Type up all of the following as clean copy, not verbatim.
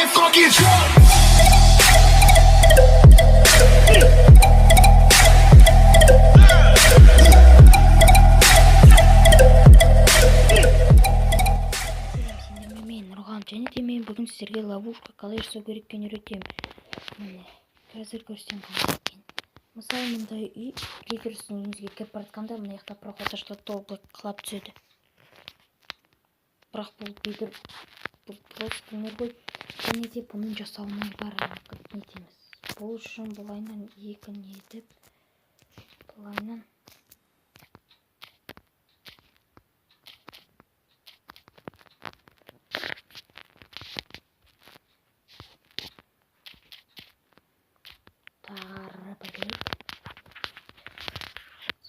that funky drum. Мен Нұрған және де мен бүгін сіздерге ловушка қалай жасау керек екенін үйретемін. Міне, қазір көрсем қалай екен. Мысалы, мындай үй, егер сіздің үйіңізге кіріп бара жатқанда, мына жақта проход ашылады, толық құлап түседі. Бірақ бұл просто өмір ғой. Және де бұның жасауына бар нетеміз. Бұл үшін бұлайынан екі нетіп, бұлайынан тары білек.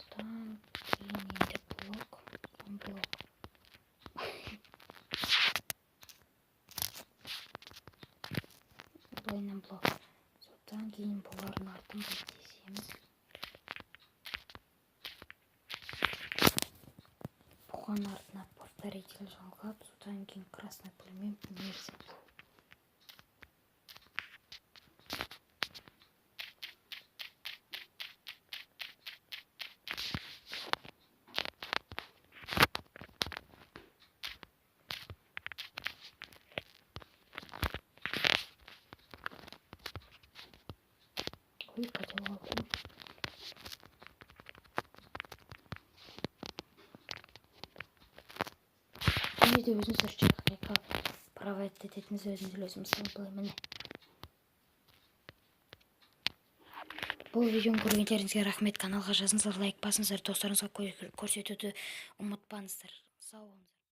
Содан кейін енді блок. Бұлайынан блок. Содан кейін бұлардың артын тесеміз. Бұған артына повторитель жалғап, содан кейін красный пулемет мерзім. Ой, поделал. Және де өзіңіз ұршыққа право ететіңіз өзіңіз мысалы былай міне. Бұл видеоны көргендеріңізге рахмет. Каналға жазыңыздар, лайк басыңыздар, достарыңызға көрсетуді ұмытпаңыздар. Сау болыңыздар.